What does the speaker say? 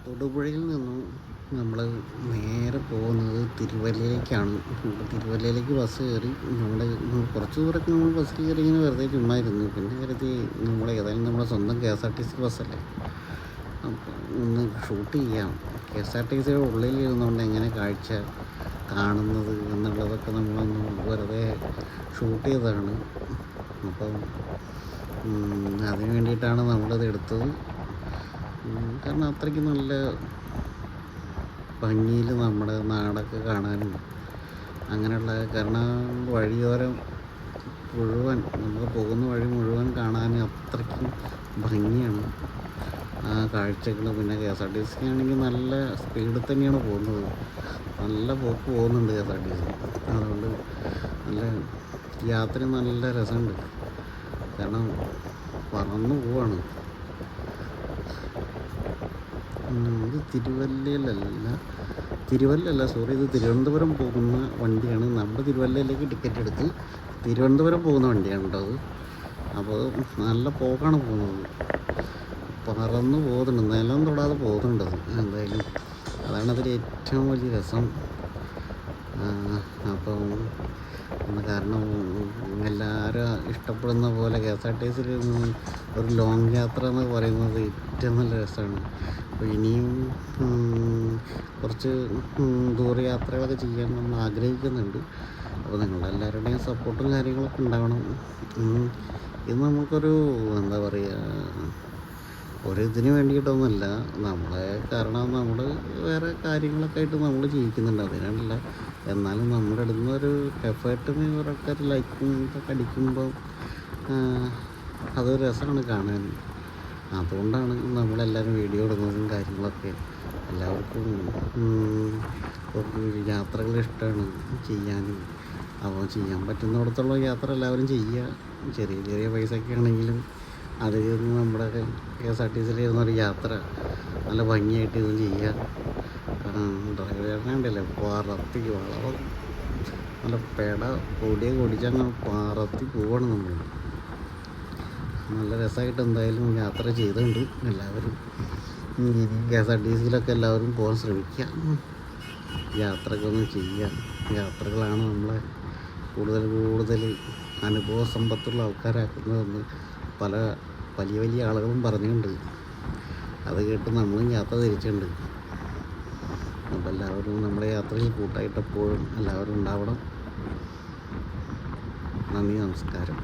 തൊടുപുഴയിൽ നിന്നും നമ്മൾ നേരെ പോകുന്നത് തിരുവല്ലയിലേക്കാണ്. തിരുവല്ലയിലേക്ക് ബസ് കയറി. കുറച്ച് ദൂരമൊക്കെ നമ്മൾ ബസ്സിൽ കയറി ഇങ്ങനെ വെറുതെ ചുമ്മാ ഇരുന്നു. പിന്നെ കരുതി ഏതായാലും നമ്മുടെ സ്വന്തം KSRTC ബസ്സല്ലേ, അപ്പോൾ ഒന്ന് ഷൂട്ട് ചെയ്യാം. KSRTCയുടെ ഉള്ളിൽ ഇരുന്നുകൊണ്ട് എങ്ങനെ കാഴ്ച കാണുന്നത് എന്നുള്ളതൊക്കെ നമ്മളൊന്ന് വെറുതെ ഷൂട്ട് ചെയ്തതാണ്. അപ്പം അതിന് വേണ്ടിയിട്ടാണ് നമ്മളിത് എടുത്തത്. കാരണം അത്രയ്ക്ക് നല്ല ഭംഗിയിൽ നമ്മുടെ നാടൊക്കെ കാണാനും അങ്ങനെയുള്ള, കാരണം വഴിയോരം മുഴുവൻ നമ്മൾ പോകുന്ന വഴി മുഴുവൻ കാണാനും അത്രയ്ക്കും ഭംഗിയാണ് ആ കാഴ്ചകൾ. പിന്നെ KSRTC ആണെങ്കിൽ നല്ല സ്പീഡിൽ തന്നെയാണ് പോകുന്നത്, നല്ല പോക്ക് പോകുന്നുണ്ട് KSRTC. അതുകൊണ്ട് നല്ല യാത്ര നല്ല രസമുണ്ട്, കാരണം പറന്നു പോവാണ്. ഇത് തിരുവല്ലയല്ല, സോറി, ഇത് തിരുവനന്തപുരം പോകുന്ന വണ്ടിയാണ്. നമ്മൾ തിരുവല്ലയിലേക്ക് ടിക്കറ്റ് എടുത്ത് തിരുവനന്തപുരം പോകുന്ന വണ്ടിയാണ് കേട്ടോ അത്. അപ്പോൾ നല്ല പോക്കാണ് പോകുന്നത്, പറന്ന് പോകുന്നുണ്ട്, നിലം തൊടാതെ പോകുന്നുണ്ട്. എന്തായാലും അതാണ് അതിൽ ഏറ്റവും വലിയ രസം. അപ്പം കാരണം എല്ലാവരും ഇഷ്ടപ്പെടുന്ന പോലെ KSRTCയിൽ ഒരു ലോങ് യാത്ര എന്ന് പറയുന്നത് ഏറ്റവും നല്ല രസമാണ്. അപ്പോൾ ഇനിയും കുറച്ച് ദൂരയാത്രകളൊക്കെ ചെയ്യാൻ നമ്മൾ ആഗ്രഹിക്കുന്നുണ്ട്. അപ്പോൾ നിങ്ങളുടെ എല്ലാവരുടെയും സപ്പോർട്ടും കാര്യങ്ങളൊക്കെ ഉണ്ടാവണം. ഇത് നമുക്കൊരു എന്താ പറയുക, ഒരിതിന് വേണ്ടിയിട്ടൊന്നുമല്ല, നമ്മളെ കാരണം നമ്മൾ വേറെ കാര്യങ്ങളൊക്കെ ആയിട്ട് നമ്മൾ ജീവിക്കുന്നുണ്ട്, അതിനല്ല. എന്നാലും നമ്മുടെ ഇടുന്ന ഒരു എഫേർട്ടിന് ഇവരൊക്കെ ലൈക്കും ഇതൊക്കെ അടിക്കുമ്പോൾ അതൊരു രസമാണ് കാണാൻ. അതുകൊണ്ടാണ് നമ്മളെല്ലാവരും വീഡിയോ ഇടുന്നതും കാര്യങ്ങളൊക്കെ. എല്ലാവർക്കും യാത്രകൾ ഇഷ്ടമാണ് ചെയ്യാനും. അപ്പോൾ ചെയ്യാൻ പറ്റുന്നിടത്തോളം യാത്ര എല്ലാവരും ചെയ്യുക. ചെറിയ ചെറിയ പൈസയൊക്കെ ആണെങ്കിലും അതിൽ നിന്ന് നമ്മുടെ KSRTCയിൽ ഇരുന്നൊരു യാത്ര നല്ല ഭംഗിയായിട്ട് ഇത് ചെയ്യുക. ഡ്രൈവറിനെ ഉണ്ടല്ലേ പറത്തി വളരെ നല്ല കൊടിച്ചങ്ങ് പറത്തി പോവാണ് നമ്മൾ. നല്ല രസമായിട്ട് എന്തായാലും യാത്ര ചെയ്തിട്ടുണ്ട്. എല്ലാവരും KSRTCയിലൊക്കെ എല്ലാവരും പോകാൻ ശ്രമിക്കുക, യാത്രകളൊന്നും ചെയ്യുക. യാത്രകളാണ് നമ്മളെ കൂടുതൽ അനുഭവ സമ്പത്തുള്ള ആൾക്കാരാക്കുന്നതെന്ന് പല വലിയ ആളുകളും പറഞ്ഞിട്ടുണ്ട്. അത് കേട്ട് നമ്മളും യാത്ര തിരിച്ചിട്ടുണ്ട്. അപ്പോൾ എല്ലാവരും നമ്മുടെ യാത്രയിൽ കൂട്ടായിട്ടെപ്പോഴും എല്ലാവരും ഉണ്ടാവണം. നന്ദി, നമസ്കാരം.